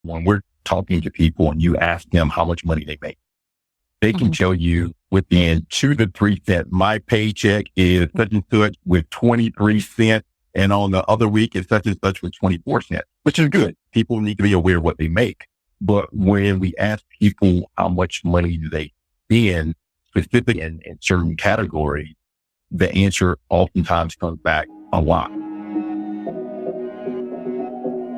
When we're talking to people and you ask them how much money they make, they can tell you within 2 to 3 cents, my paycheck is such and such with 23 cents. And on the other week, it's such and such with 24 cents, which is good. People need to be aware of what they make. But when we ask people how much money do they spend specifically in certain categories, the answer oftentimes comes back a lot.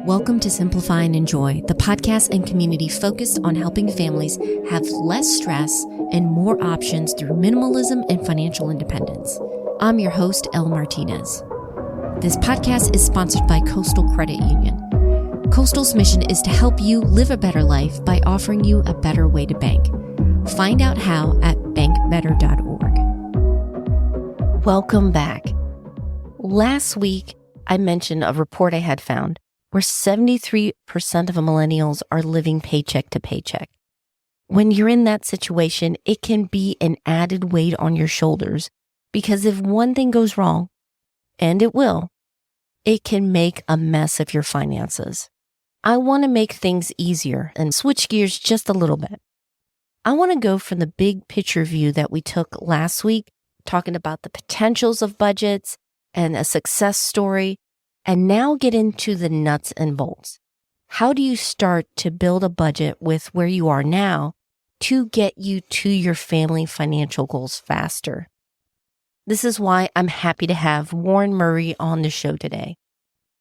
Welcome to Simplify and Enjoy, the podcast and community focused on helping families have less stress and more options through minimalism and financial independence. I'm your host, Elle Martinez. This podcast is sponsored by Coastal Credit Union. Coastal's mission is to help you live a better life by offering you a better way to bank. Find out how at bankbetter.org. Welcome back. Last week, I mentioned a report I had found where 73% of millennials are living paycheck to paycheck. When you're in that situation, it can be an added weight on your shoulders because if one thing goes wrong, and it will, it can make a mess of your finances. I want to make things easier and switch gears just a little bit. I want to go from the big picture view that we took last week, talking about the potentials of budgets and a success story, and now get into the nuts and bolts. How do you start to build a budget with where you are now to get you to your family financial goals faster? This is why I'm happy to have Warren Murray on the show today.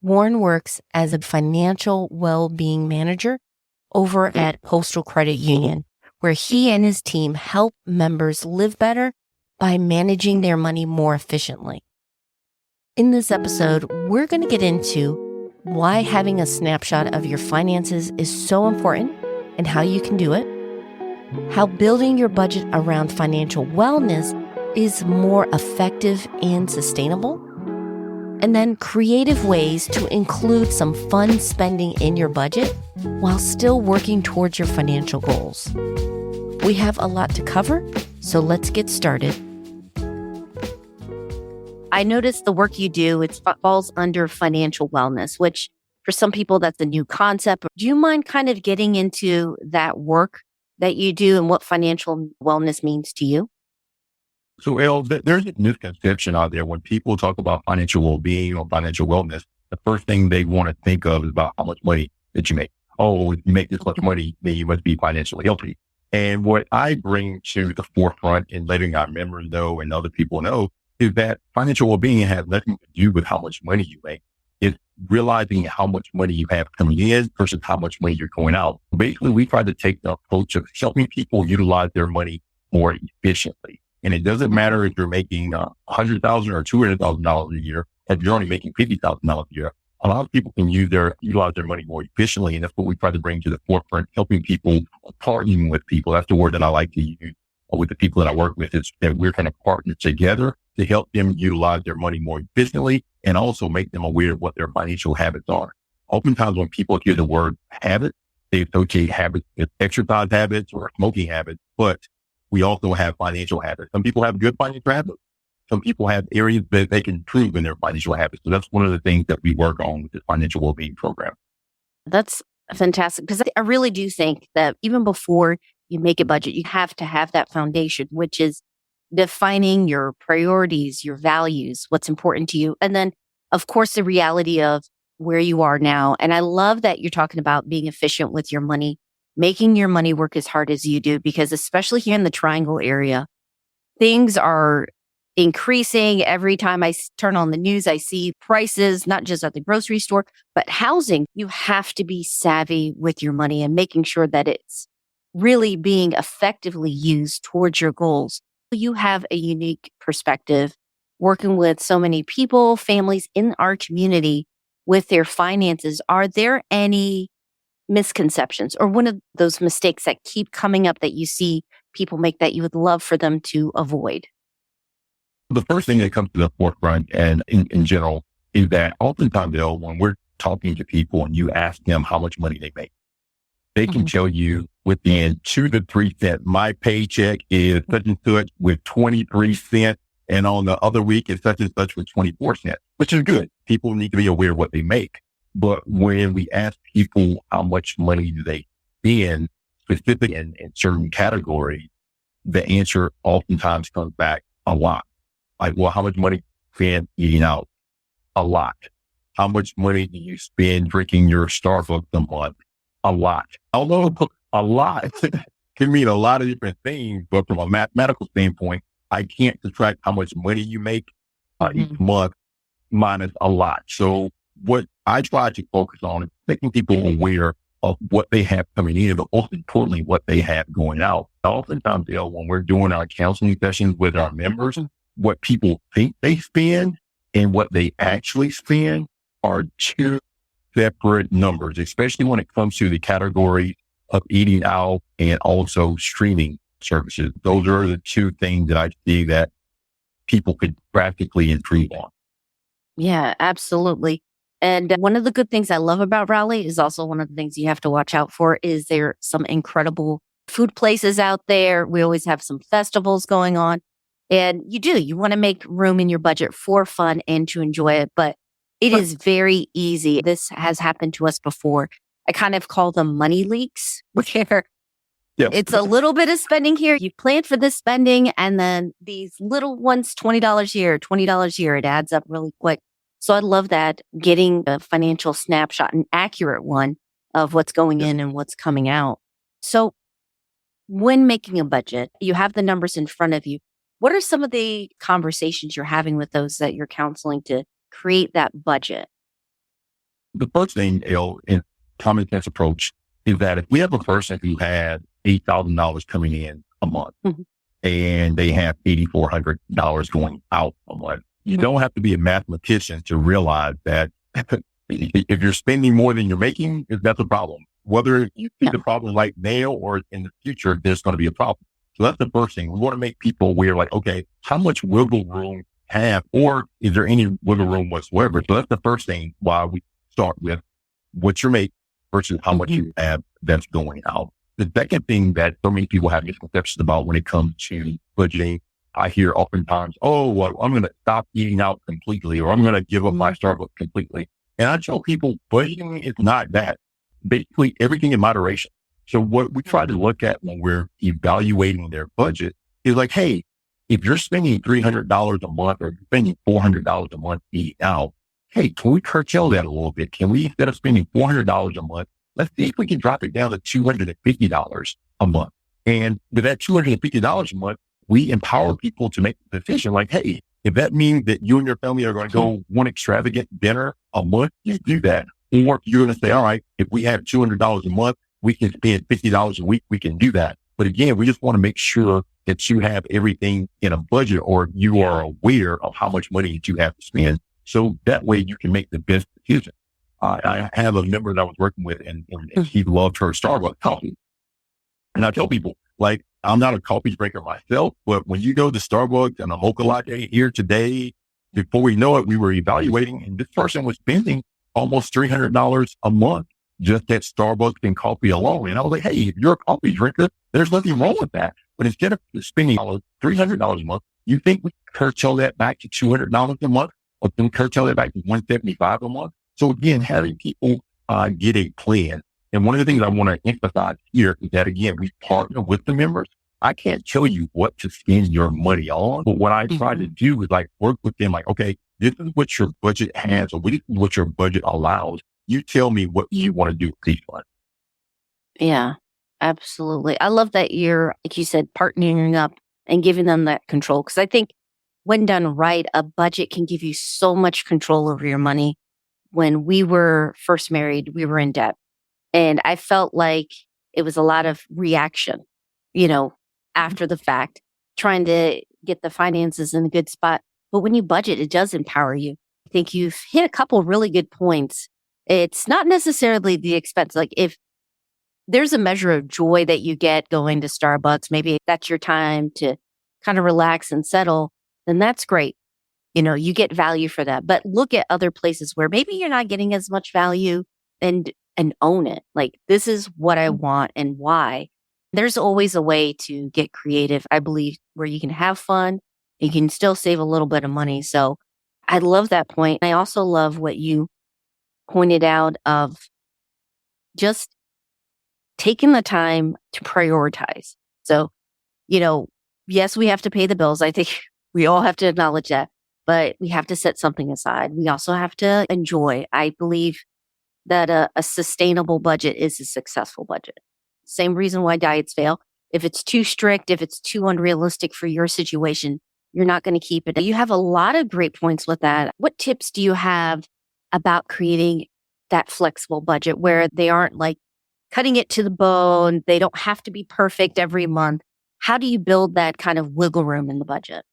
Warren works as a financial well-being manager over at Coastal Credit Union, where he and his team help members live better by managing their money more efficiently. In this episode, we're going to get into why having a snapshot of your finances is so important and how you can do it, how building your budget around financial wellness is more effective and sustainable, and then creative ways to include some fun spending in your budget while still working towards your financial goals. We have a lot to cover, so let's get started. I noticed the work you do, it falls under financial wellness, which for some people, that's a new concept. Do you mind kind of getting into that work that you do and what financial wellness means to you? So, Elle, there's a misconception out there when people talk about financial well-being or financial wellness. The first thing they want to think of is about how much money that you make. Oh, if you make this much money, then you must be financially healthy. And what I bring to the forefront in letting our members know and other people know is that financial well-being has nothing to do with how much money you make. It's realizing how much money you have coming in versus how much money you're going out. Basically, we try to take the approach of helping people utilize their money more efficiently. And it doesn't matter if you're making $100,000 or $200,000 a year, if you're only making $50,000 a year. A lot of people can utilize their money more efficiently. And that's what we try to bring to the forefront, helping people, partnering with people. That's the word that I like to use with the people that I work with, is that we're kind of partner together to help them utilize their money more efficiently and also make them aware of what their financial habits are. Oftentimes when people hear the word habit, they associate habits with exercise habits or smoking habits, but we also have financial habits. Some people have good financial habits. Some people have areas that they can improve in their financial habits. So that's one of the things that we work on with the financial well-being program. That's fantastic, because I really do think that even before you make a budget, you have to have that foundation, which is defining your priorities, your values, what's important to you. And then, of course, the reality of where you are now. And I love that you're talking about being efficient with your money, making your money work as hard as you do, because especially here in the Triangle area, things are increasing. Every time I turn on the news, I see prices, not just at the grocery store, but housing. You have to be savvy with your money and making sure that it's really being effectively used towards your goals. You have a unique perspective working with so many people, families in our community with their finances. Are there any misconceptions or one of those mistakes that keep coming up that you see people make that you would love for them to avoid? The first thing that comes to the forefront and in general is that oftentimes, though, when we're talking to people and you ask them how much money they make, they can tell you within 2 to 3 cents, my paycheck is such and such with 23 cents. And on the other week, it's such and such with 24 cents, which is good. People need to be aware of what they make. But when we ask people how much money do they spend specifically in certain categories, the answer oftentimes comes back a lot. Like, well, how much money do you spend eating out? A lot. How much money do you spend drinking your Starbucks a month? A lot. Although a lot can mean a lot of different things, but from a mathematical standpoint, I can't subtract how much money you make each month minus a lot. So what I try to focus on is making people aware of what they have coming in, but most importantly, what they have going out. Oftentimes, when we're doing our counseling sessions with our members, what people think they spend and what they actually spend are two separate numbers, especially when it comes to the category of eating out and also streaming services. Those are the two things that I see that people could practically improve on. Yeah, absolutely. And one of the good things I love about Raleigh is also one of the things you have to watch out for is there are some incredible food places out there. We always have some festivals going on. And you want to make room in your budget for fun and to enjoy it. But it is very easy. This has happened to us before. I kind of call them money leaks, where it's a little bit of spending here. You planned for this spending and then these little ones, $20 here, $20 here, it adds up really quick. So I love that, getting a financial snapshot, an accurate one of what's going in and what's coming out. So when making a budget, you have the numbers in front of you. What are some of the conversations you're having with those that you're counseling to create that budget? The first thing, in common sense approach is that if we have a person who had $8,000 coming in a month and they have $8,400 going out a month, you don't have to be a mathematician to realize that if you're spending more than you're making, that's a problem. Whether you see the problem right now or in the future, there's going to be a problem. So that's the first thing. We want to make people aware, like, okay, how much wiggle room have, or is there any wiggle room whatsoever? So that's the first thing why we start with what you make versus how much you have that's going out. The second thing that so many people have misconceptions about when it comes to budgeting, I hear oftentimes, oh, well, I'm going to stop eating out completely, or I'm going to give up my Starbucks completely. And I tell people budgeting is not that. Basically everything in moderation. So what we try to look at when we're evaluating their budget is like, hey, if you're spending $300 a month or spending $400 a month eating out, hey, can we curtail that a little bit? Can we, instead of spending $400 a month, let's see if we can drop it down to $250 a month. And with that $250 a month, we empower people to make the decision like, hey, if that means that you and your family are going to go one extravagant dinner a month, you do that. Or you're going to say, all right, if we have $200 a month, we can spend $50 a week. We can do that. But again, we just want to make sure that you have everything in a budget, or you are aware of how much money that you have to spend. So that way you can make the best decision. I have a member that I was working with and she loved her Starbucks coffee. And I tell people, like, I'm not a coffee drinker myself, but when you go to Starbucks and a mocha latte here today, before we know it, we were evaluating and this person was spending almost $300 a month just at Starbucks and coffee alone. And I was like, hey, if you're a coffee drinker, there's nothing wrong with that. But instead of spending $300 a month, you think we curtail that back to $200 a month, or can curtail that back to $175 a month? So again, having people get a plan. And one of the things I want to emphasize here is that, again, we partner with the members. I can't tell you what to spend your money on, but what I try to do is like work with them like, okay, this is what your budget has, or this is what your budget allows. You tell me what you want to do with each one. Yeah, absolutely. I love that you're, like you said, partnering up and giving them that control. Because I think when done right, a budget can give you so much control over your money. When we were first married, we were in debt. And I felt like it was a lot of reaction, after the fact, trying to get the finances in a good spot. But when you budget, it does empower you. I think you've hit a couple really good points. It's not necessarily the expense. Like if there's a measure of joy that you get going to Starbucks, maybe that's your time to kind of relax and settle, then that's great. You get value for that. But look at other places where maybe you're not getting as much value and own it. Like, this is what I want and why. There's always a way to get creative, I believe, where you can have fun. You can still save a little bit of money. So I love that point. I also love what you pointed out of just taking the time to prioritize. So, yes, we have to pay the bills. I think we all have to acknowledge that, but we have to set something aside. We also have to enjoy. I believe that a sustainable budget is a successful budget. Same reason why diets fail. If it's too strict, if it's too unrealistic for your situation, you're not going to keep it. You have a lot of great points with that. What tips do you have about creating that flexible budget where they aren't like cutting it to the bone? They don't have to be perfect every month. How do you build that kind of wiggle room in the budget?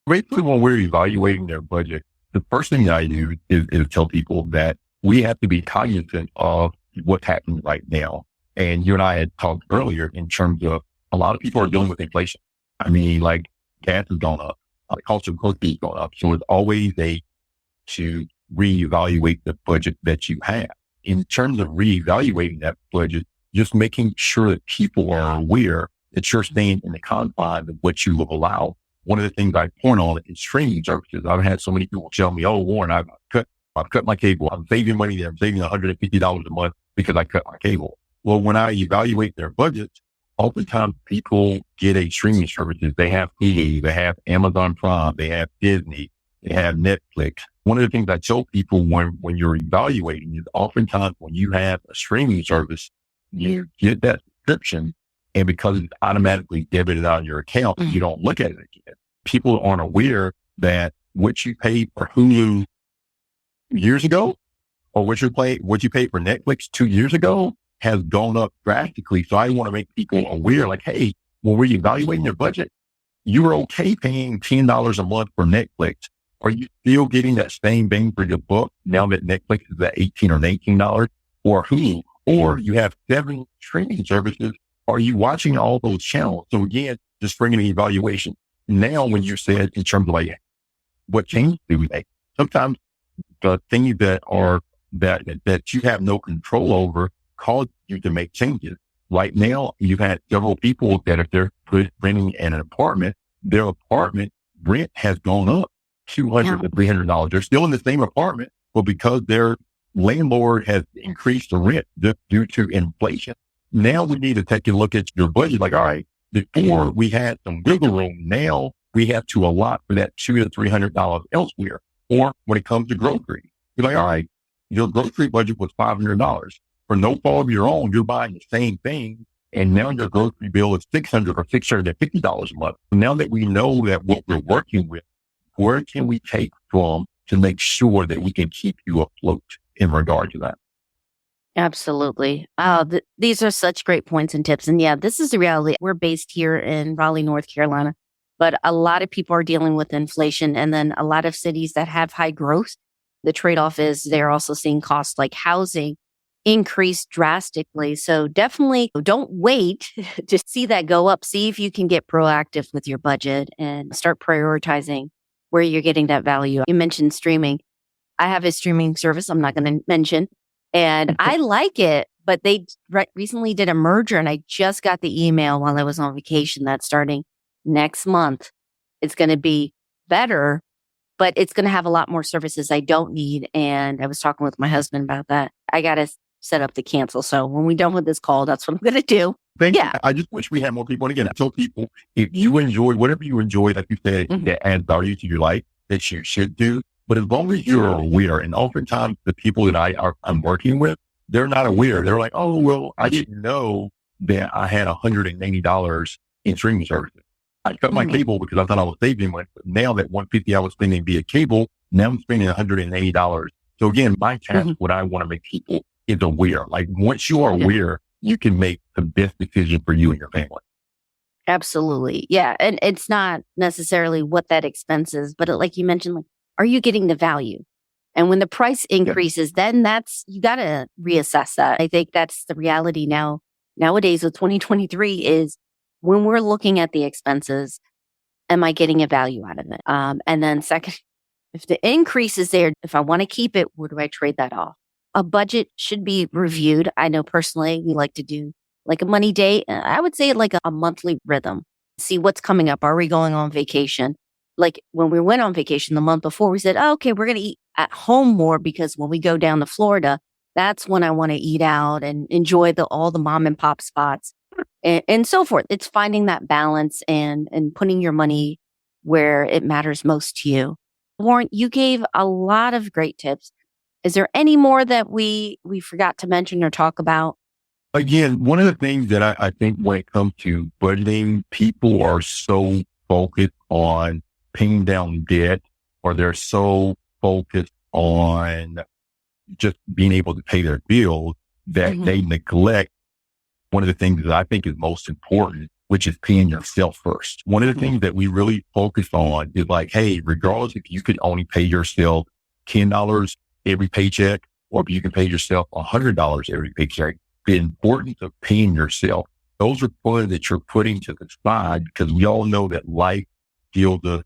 Basically, when we're evaluating their budget, the first thing that I do is tell people that we have to be cognizant of what's happening right now. And you and I had talked earlier in terms of a lot of people are dealing with inflation. I mean, like gas has gone up, the cost of groceries has gone up. So it's always to reevaluate the budget that you have. In terms of reevaluating that budget, just making sure that people are aware that you're staying in the confines of what you will allow. One of the things I point on is streaming services. I've had so many people tell me, "Oh, Warren, I've cut my cable. I'm saving money there. I'm saving $150 a month because I cut my cable." Well, when I evaluate their budgets, oftentimes people get a streaming services. They have Hulu, they have Amazon Prime, they have Disney, they have Netflix. One of the things I tell people when you're evaluating is oftentimes when you have a streaming service, you get that subscription, and because it's automatically debited out of your account, you don't look at it again. People aren't aware that what you paid for Hulu years ago, or what you paid for Netflix 2 years ago has gone up drastically. So I want to make people aware, like, hey, when we're evaluating your budget, you were okay paying $10 a month for Netflix. Are you still getting that same bang for your buck now that Netflix is at $18 or $19 or Hulu? Or you have 7 streaming services. Are you watching all those channels? So again, just bringing the evaluation. Now, when you said in terms of like, what changes do we make? Sometimes the things that you have no control over cause you to make changes. Right now, you've had several people that if they're renting in an apartment, their apartment rent has gone up $200 to $300. They're still in the same apartment, but because their landlord has increased the rent due to inflation, now we need to take a look at your budget. Like, all right, before we had some wiggle room, now we have to allot for that $200 to $300 elsewhere. Or when it comes to grocery, you're like, all right, your grocery budget was $500. For no fault of your own, you're buying the same thing, and now your grocery bill is $600 or $650 a month. Now that we know that what we're working with, where can we take from to make sure that we can keep you afloat in regard to that? Absolutely. These are such great points and tips. And yeah, this is the reality. We're based here in Raleigh, North Carolina, but a lot of people are dealing with inflation. And then a lot of cities that have high growth, the trade-off is they're also seeing costs like housing increase drastically. So definitely don't wait to see that go up. See if you can get proactive with your budget and start prioritizing where you're getting that value. You mentioned streaming. I have a streaming service I'm not going to mention, and I like it, but they recently did a merger, and I just got the email while I was on vacation that starting next month, it's going to be better, but it's going to have a lot more services I don't need. And I was talking with my husband about that. I got to set up the cancel. So when we're done with this call, that's what I'm going to do. Thank you. I just wish we had more people. And again, I tell people, if you enjoy whatever you enjoy, like you said, that adds value to your life, that you should do. But as long as you're aware, and oftentimes the people that I'm working with, they're not aware. They're like, oh, well, I didn't know that I had $180 in streaming services. I cut my cable because I thought I was saving money. But now that $150 I was spending via cable, now I'm spending $180. So again, my task, what I want to make people is aware. Like once you are aware, you can make the best decision for you and your family. Absolutely. Yeah. And it's not necessarily what that expense is, but like you mentioned, like, are you getting the value? And when the price increases, then you got to reassess that. I think that's the reality nowadays with 2023 is when we're looking at the expenses, am I getting a value out of it? And then second, if the increase is there, if I want to keep it, where do I trade that off? A budget should be reviewed. I know personally, we like to do like a money date. I would say like a monthly rhythm. See what's coming up. Are we going on vacation? Like when we went on vacation the month before, we said, oh, okay, we're going to eat at home more because when we go down to Florida, that's when I want to eat out and enjoy all the mom and pop spots and so forth. It's finding that balance and putting your money where it matters most to you. Warren, you gave a lot of great tips. Is there any more that we forgot to mention or talk about? Again, one of the things that I think when it comes to budgeting, people are so focused on paying down debt, or they're so focused on just being able to pay their bills that they neglect one of the things that I think is most important, which is paying yourself first. One of the things that we really focus on is like, hey, regardless if you could only pay yourself $10 every paycheck, or if you can pay yourself $100 every paycheck, the importance of paying yourself, those are funds that you're putting to the side, because we all know that life deals with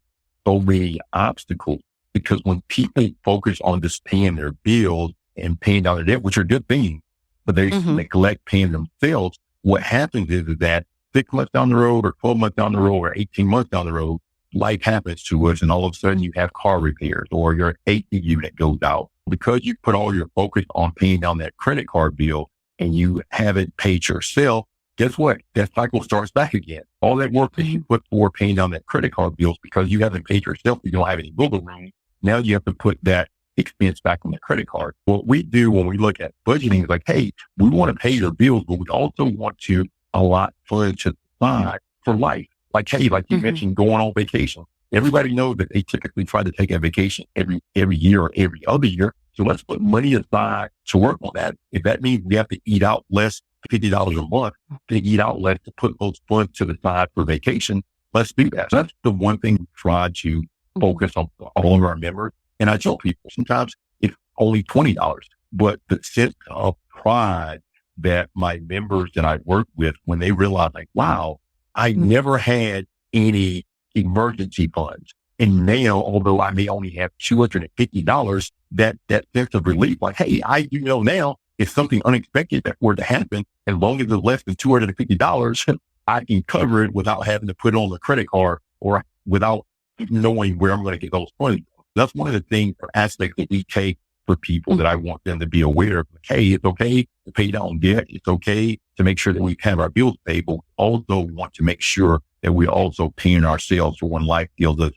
so many obstacles. Because when people focus on just paying their bills and paying down their debt, which are good things, but they neglect paying themselves, what happens is that 6 months down the road, or 12 months down the road, or 18 months down the road, life happens to us, and all of a sudden you have car repairs, or your AC unit goes out. Because you put all your focus on paying down that credit card bill and you haven't paid yourself, guess what? That cycle starts back again. All that work that you put for paying down that credit card bills, because you haven't paid yourself, you don't have any wiggle room. Now you have to put that expense back on the credit card. What we do when we look at budgeting is like, hey, we want to pay your bills, but we also want to allot funds to the side for life. Like, hey, like you mentioned, going on vacation. Everybody knows that they typically try to take a vacation every year or every other year. So let's put money aside to work on that. If that means we have to eat out less, $50 a month, to eat out less, to put those funds to the side for vacation, let's do that. So that's the one thing we try to focus on all of our members. And I tell people sometimes it's only $20, but the sense of pride that my members that I work with, when they realize like, wow, I never had any emergency funds. And now, although I may only have $250, that sense of relief, like, hey, I do know now if something unexpected that were to happen, as long as it's less than $250, I can cover it without having to put it on the credit card, or without knowing where I'm going to get those funds. That's one of the things or aspects that we take for people that I want them to be aware of. Like, hey, it's okay to pay down debt. It's okay to make sure that we have our bills paid, but we also want to make sure that we're also paying ourselves for when life deals us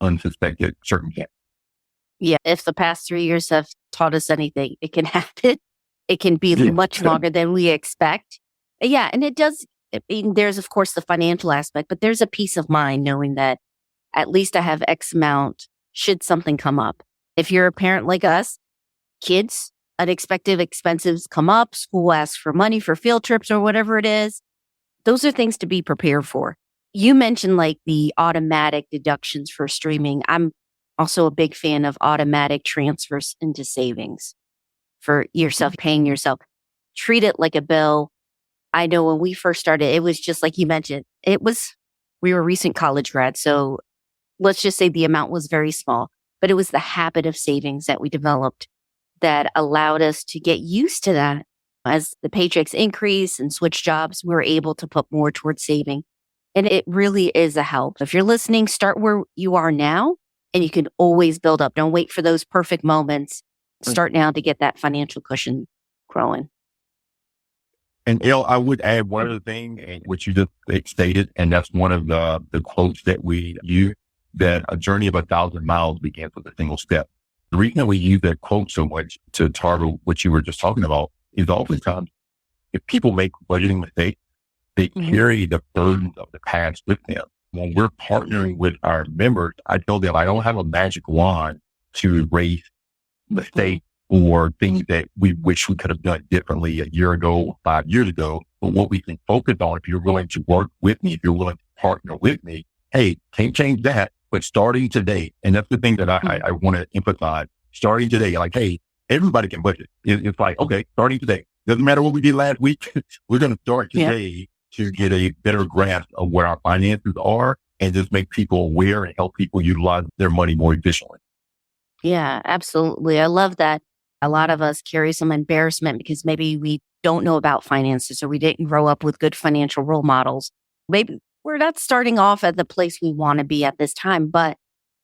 unsuspected circumstances. Yeah. If the past 3 years have taught us anything, it can happen. It can be much longer than we expect. Yeah. And it does. I mean, there's, of course, the financial aspect, but there's a peace of mind knowing that at least I have X amount should something come up. If you're a parent like us, kids, unexpected expenses come up, school asks for money for field trips or whatever it is. Those are things to be prepared for. You mentioned like the automatic deductions for streaming. I'm also a big fan of automatic transfers into savings for yourself, paying yourself. Treat it like a bill. I know when we first started, it was just like you mentioned, we were recent college grads. So let's just say the amount was very small, but it was the habit of savings that we developed that allowed us to get used to that. As the paychecks increase and switch jobs, we're able to put more towards saving. And it really is a help. If you're listening, start where you are now, and you can always build up. Don't wait for those perfect moments. Start now to get that financial cushion growing. And I would add one other thing, which you just stated, and that's one of the quotes that we use, that a journey of 1,000 miles begins with a single step. The reason that we use that quote so much to target what you were just talking about is oftentimes if people make budgeting mistakes, they carry the burdens of the past with them. When we're partnering with our members, I tell them I don't have a magic wand to erase mistakes or things that we wish we could have done differently a year ago or 5 years ago. But what we can focus on, if you're willing to work with me, if you're willing to partner with me, hey, can't change that, but starting today, and that's the thing that I want to emphasize, starting today, like, hey, everybody can budget. It's like, okay, starting today. Doesn't matter what we did last week. We're going to start today to get a better grasp of where our finances are and just make people aware and help people utilize their money more efficiently. Yeah, absolutely. I love that. A lot of us carry some embarrassment because maybe we don't know about finances or we didn't grow up with good financial role models. Maybe we're not starting off at the place we want to be at this time, but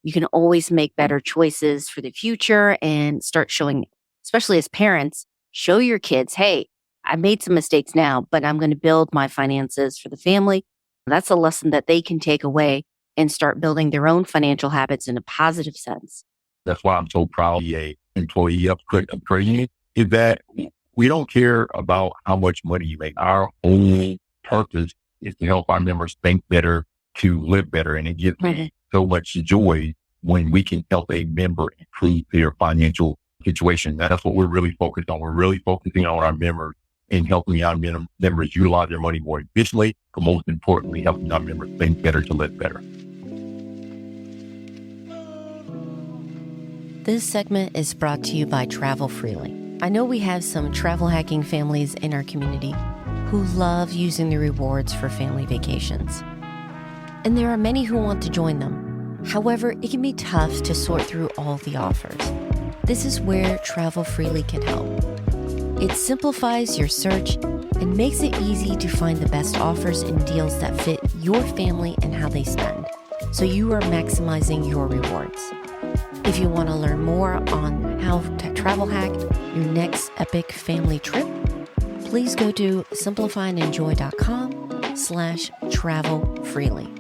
You can always make better choices for the future and start showing, especially as parents, show your kids, hey, I made some mistakes now, but I'm going to build my finances for the family. That's a lesson that they can take away and start building their own financial habits in a positive sense. That's why I'm so proud of the employee upgrading is that we don't care about how much money you make. Our whole purpose is to help our members think better, to live better. And it gives me so much joy when we can help a member improve their financial situation. That's what we're really focused on. We're really focusing on our members and helping our members utilize their money more efficiently, but most importantly, helping our members think better to live better. This segment is brought to you by Travel Freely. I know we have some travel hacking families in our community who love using the rewards for family vacations. And there are many who want to join them. However, it can be tough to sort through all the offers. This is where Travel Freely can help. It simplifies your search and makes it easy to find the best offers and deals that fit your family and how they spend, so you are maximizing your rewards. If you want to learn more on how to travel hack your next epic family trip, please go to simplifyingenjoy.com/travel-freely.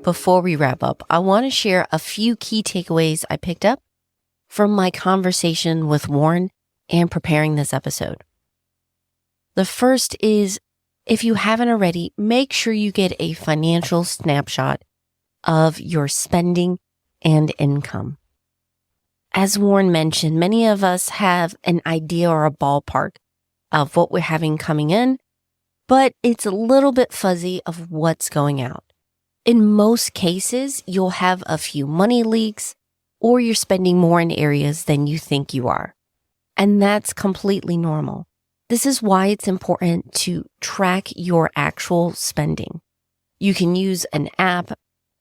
Before we wrap up, I want to share a few key takeaways I picked up from my conversation with Warren and preparing this episode. The first is, if you haven't already, make sure you get a financial snapshot of your spending and income. As Warren mentioned, many of us have an idea or a ballpark of what we're having coming in, but it's a little bit fuzzy of what's going out. In most cases, you'll have a few money leaks or you're spending more in areas than you think you are. And that's completely normal. This is why it's important to track your actual spending. You can use an app.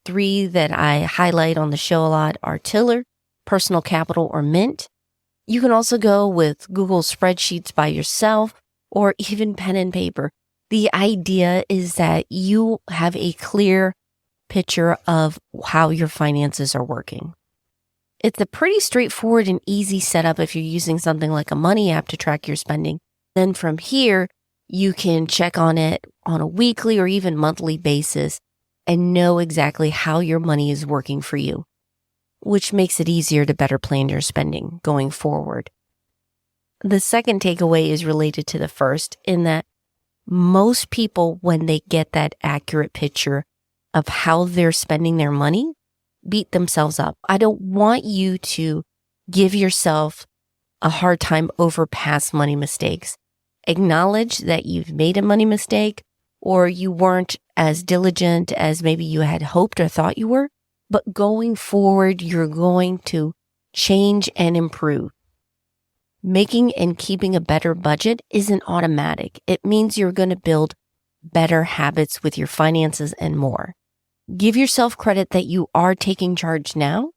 3 that I highlight on the show a lot are Tiller, Personal Capital, or Mint. You can also go with Google spreadsheets by yourself or even pen and paper. The idea is that you have a clear picture of how your finances are working. It's a pretty straightforward and easy setup if you're using something like a money app to track your spending. Then from here, you can check on it on a weekly or even monthly basis and know exactly how your money is working for you, which makes it easier to better plan your spending going forward. The second takeaway is related to the first, in that most people, when they get that accurate picture of how they're spending their money, beat themselves up. I don't want you to give yourself a hard time over past money mistakes. Acknowledge that you've made a money mistake or you weren't as diligent as maybe you had hoped or thought you were, but going forward, you're going to change and improve. Making and keeping a better budget isn't automatic. It means you're going to build better habits with your finances and more. Give yourself credit that you are taking charge now,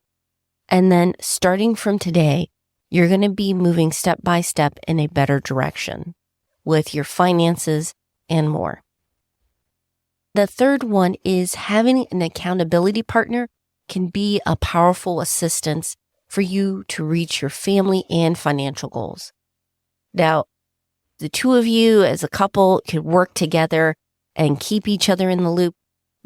and then starting from today, you're going to be moving step by step in a better direction with your finances and more. The third one is having an accountability partner can be a powerful assistance for you to reach your family and financial goals. Now, the two of you as a couple could work together and keep each other in the loop.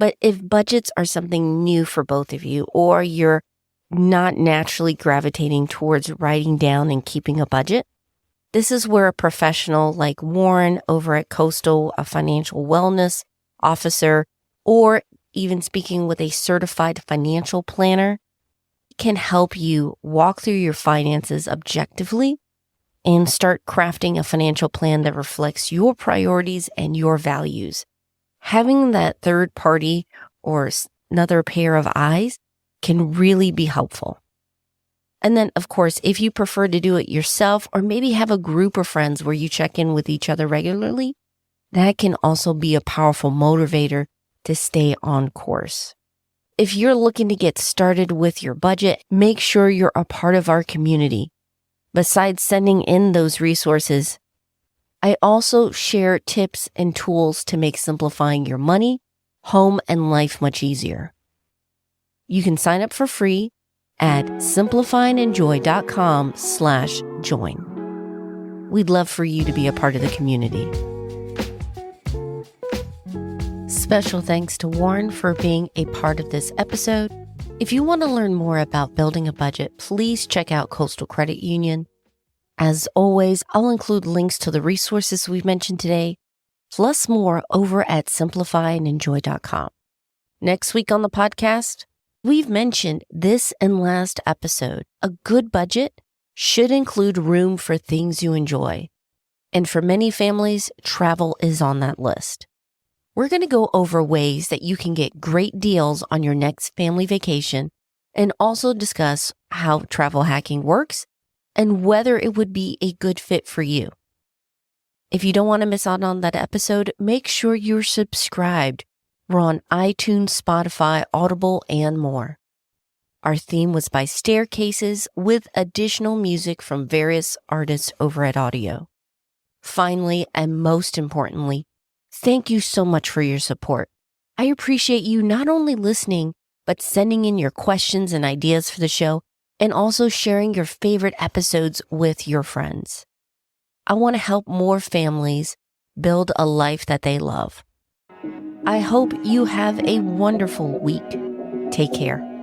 But if budgets are something new for both of you, or you're not naturally gravitating towards writing down and keeping a budget, this is where a professional like Warren over at Coastal, a financial wellness officer, or even speaking with a certified financial planner, can help you walk through your finances objectively and start crafting a financial plan that reflects your priorities and your values. Having that third party or another pair of eyes can really be helpful. And then, of course, if you prefer to do it yourself or maybe have a group of friends where you check in with each other regularly, that can also be a powerful motivator to stay on course. If you're looking to get started with your budget, make sure you're a part of our community. Besides sending in those resources, I also share tips and tools to make simplifying your money, home, and life much easier. You can sign up for free at simplifyindenjoy.com/join. We'd love for you to be a part of the community. Special thanks to Warren for being a part of this episode. If you want to learn more about building a budget, please check out Coastal Credit Union. As always, I'll include links to the resources we've mentioned today, plus more over at simplifyindenjoy.com. Next week on the podcast, we've mentioned this and last episode. A good budget should include room for things you enjoy. And for many families, travel is on that list. We're going to go over ways that you can get great deals on your next family vacation and also discuss how travel hacking works and whether it would be a good fit for you. If you don't want to miss out on that episode, make sure you're subscribed. We're on iTunes, Spotify, Audible, and more. Our theme was by Staircases with additional music from various artists over at Audio. Finally, and most importantly, thank you so much for your support. I appreciate you not only listening, but sending in your questions and ideas for the show, and also sharing your favorite episodes with your friends. I want to help more families build a life that they love. I hope you have a wonderful week. Take care.